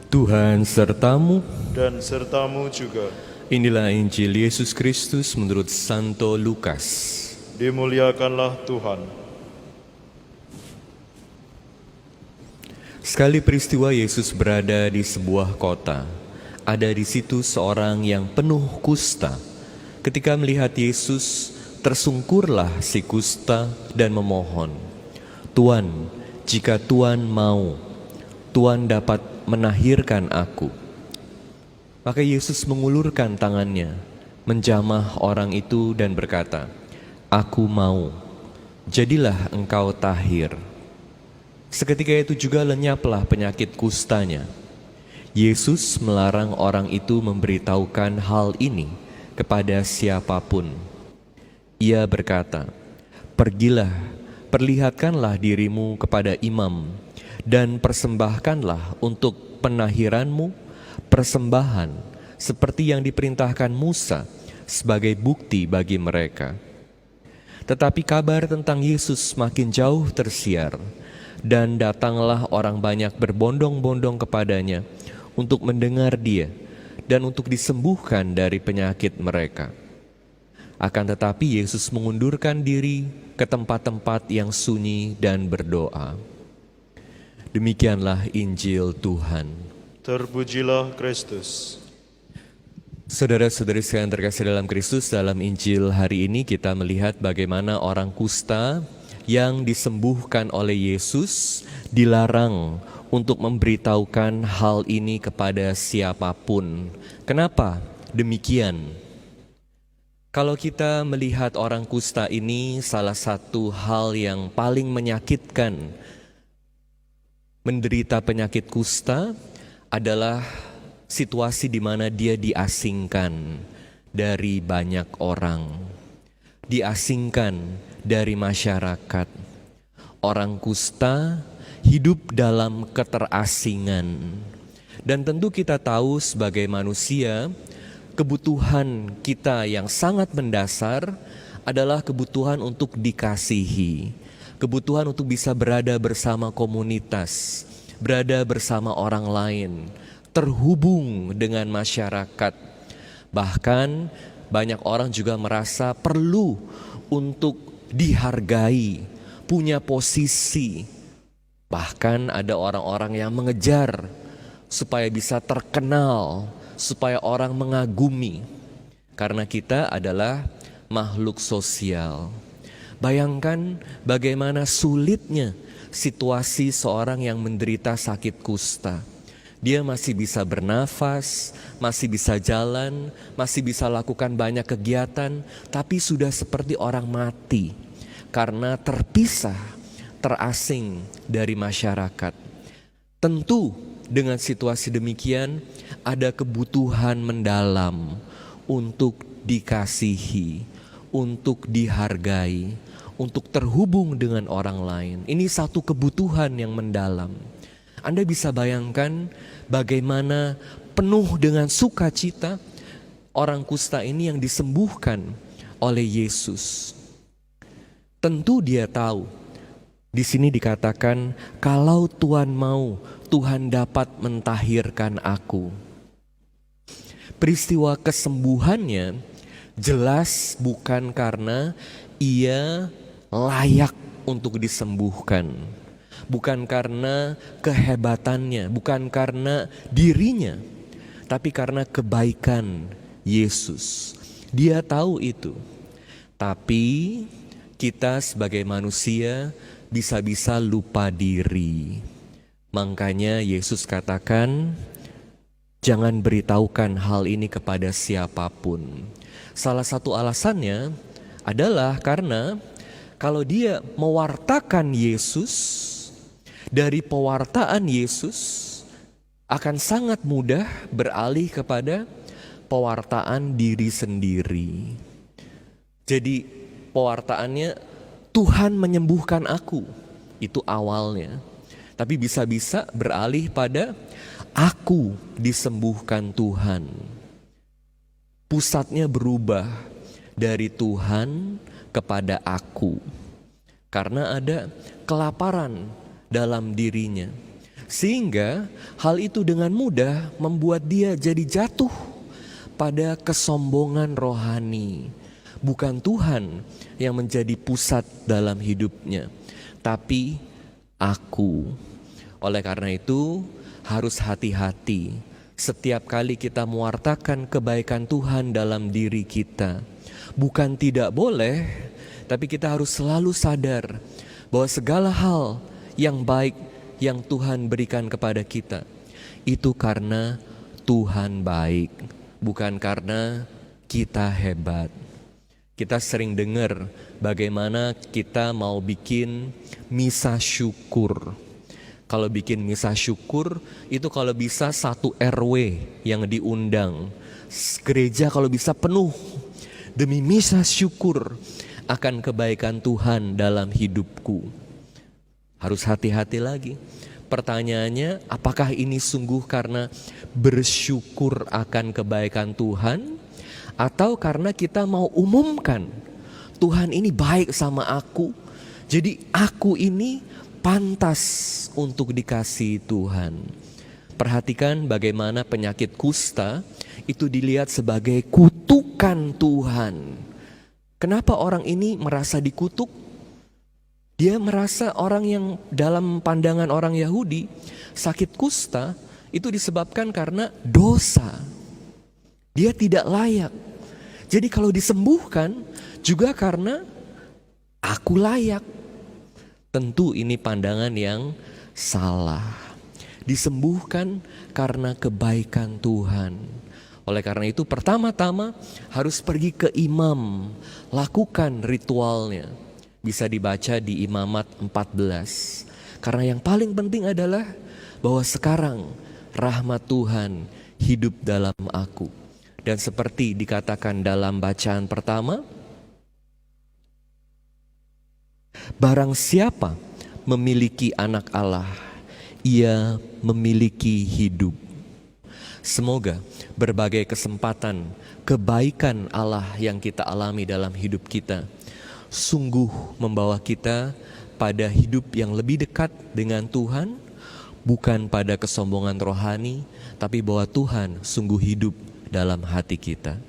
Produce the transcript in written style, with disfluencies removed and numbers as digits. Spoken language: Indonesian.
Tuhan sertamu. Dan sertamu juga. Inilah Injil Yesus Kristus menurut Santo Lukas. Dimuliakanlah Tuhan. Sekali peristiwa Yesus berada di sebuah kota. Ada di situ seorang yang penuh kusta. Ketika melihat Yesus, tersungkurlah si kusta dan memohon, "Tuan, jika Tuan mau, Tuan dapat menahirkan aku." Maka Yesus mengulurkan tangannya, menjamah orang itu dan berkata, "Aku mau, jadilah engkau tahir." Seketika itu juga lenyaplah penyakit kustanya. Yesus melarang orang itu memberitahukan hal ini kepada siapapun. Ia berkata, "Pergilah, perlihatkanlah dirimu kepada imam, dan persembahkanlah untuk penahiranmu persembahan seperti yang diperintahkan Musa sebagai bukti bagi mereka." Tetapi kabar tentang Yesus makin jauh tersiar, dan datanglah orang banyak berbondong-bondong kepadanya untuk mendengar dia dan untuk disembuhkan dari penyakit mereka. Akan tetapi Yesus mengundurkan diri ke tempat-tempat yang sunyi dan berdoa. Demikianlah Injil Tuhan. Terpujilah Kristus. Saudara-saudari sekalian terkasih dalam Kristus, dalam Injil hari ini kita melihat bagaimana orang kusta yang disembuhkan oleh Yesus dilarang untuk memberitahukan hal ini kepada siapapun. Kenapa demikian? Kalau kita melihat orang kusta ini, salah satu hal yang paling menyakitkan menderita penyakit kusta adalah situasi di mana dia diasingkan dari banyak orang, diasingkan dari masyarakat. Orang kusta hidup dalam keterasingan. Dan tentu kita tahu sebagai manusia, kebutuhan kita yang sangat mendasar adalah kebutuhan untuk dikasihi, kebutuhan untuk bisa berada bersama komunitas, berada bersama orang lain, terhubung dengan masyarakat. Bahkan banyak orang juga merasa perlu untuk dihargai, punya posisi. Bahkan ada orang-orang yang mengejar supaya bisa terkenal, supaya orang mengagumi. Karena kita adalah makhluk sosial. Bayangkan bagaimana sulitnya situasi seorang yang menderita sakit kusta. Dia masih bisa bernafas, masih bisa jalan, masih bisa lakukan banyak kegiatan, tapi sudah seperti orang mati karena terpisah, terasing dari masyarakat. Tentu dengan situasi demikian ada kebutuhan mendalam untuk dikasihi, untuk dihargai, untuk terhubung dengan orang lain. Ini satu kebutuhan yang mendalam. Anda bisa bayangkan bagaimana penuh dengan sukacita orang kusta ini yang disembuhkan oleh Yesus. Tentu dia tahu, di sini dikatakan, "Kalau Tuhan mau, Tuhan dapat mentahirkan aku." Peristiwa kesembuhannya jelas bukan karena ia layak untuk disembuhkan, bukan karena kehebatannya, bukan karena dirinya, tapi karena kebaikan Yesus. Dia tahu itu. Tapi kita sebagai manusia bisa-bisa lupa diri. Makanya Yesus katakan, jangan beritahukan hal ini kepada siapapun. Salah satu alasannya adalah karena kalau dia mewartakan Yesus, dari pewartaan Yesus akan sangat mudah beralih kepada pewartaan diri sendiri. Jadi pewartaannya, Tuhan menyembuhkan aku, itu awalnya. Tapi bisa-bisa beralih pada aku disembuhkan Tuhan. Pusatnya berubah dari Tuhan kepada aku. Karena ada kelaparan dalam dirinya. Sehingga hal itu dengan mudah membuat dia jadi jatuh pada kesombongan rohani. Bukan Tuhan yang menjadi pusat dalam hidupnya, tapi aku. Oleh karena itu harus hati-hati setiap kali kita mewartakan kebaikan Tuhan dalam diri kita. Bukan tidak boleh, tapi kita harus selalu sadar bahwa segala hal yang baik yang Tuhan berikan kepada kita itu karena Tuhan baik, bukan karena kita hebat. Kita sering dengar bagaimana kita mau bikin misa syukur. Kalau bikin misa syukur itu kalau bisa 1 RW yang diundang. Gereja kalau bisa penuh demi misa syukur akan kebaikan Tuhan dalam hidupku. Harus hati-hati lagi. Pertanyaannya, apakah ini sungguh karena bersyukur akan kebaikan Tuhan, atau karena kita mau umumkan Tuhan ini baik sama aku, jadi aku ini pantas untuk dikasihi Tuhan. Perhatikan bagaimana penyakit kusta itu dilihat sebagai kutukan Tuhan. Kenapa orang ini merasa dikutuk? Dia merasa orang yang dalam pandangan orang Yahudi sakit kusta itu disebabkan karena dosa. Dia tidak layak. Jadi kalau disembuhkan juga karena aku layak. Tentu ini pandangan yang salah. Disembuhkan karena kebaikan Tuhan. Oleh karena itu pertama-tama harus pergi ke imam, lakukan ritualnya. Bisa dibaca di Imamat 14. Karena yang paling penting adalah bahwa sekarang rahmat Tuhan hidup dalam aku. Dan seperti dikatakan dalam bacaan pertama, barang siapa memiliki anak Allah, ia memiliki hidup. Semoga berbagai kesempatan kebaikan Allah yang kita alami dalam hidup kita sungguh membawa kita pada hidup yang lebih dekat dengan Tuhan, bukan pada kesombongan rohani, tapi bahwa Tuhan sungguh hidup dalam hati kita.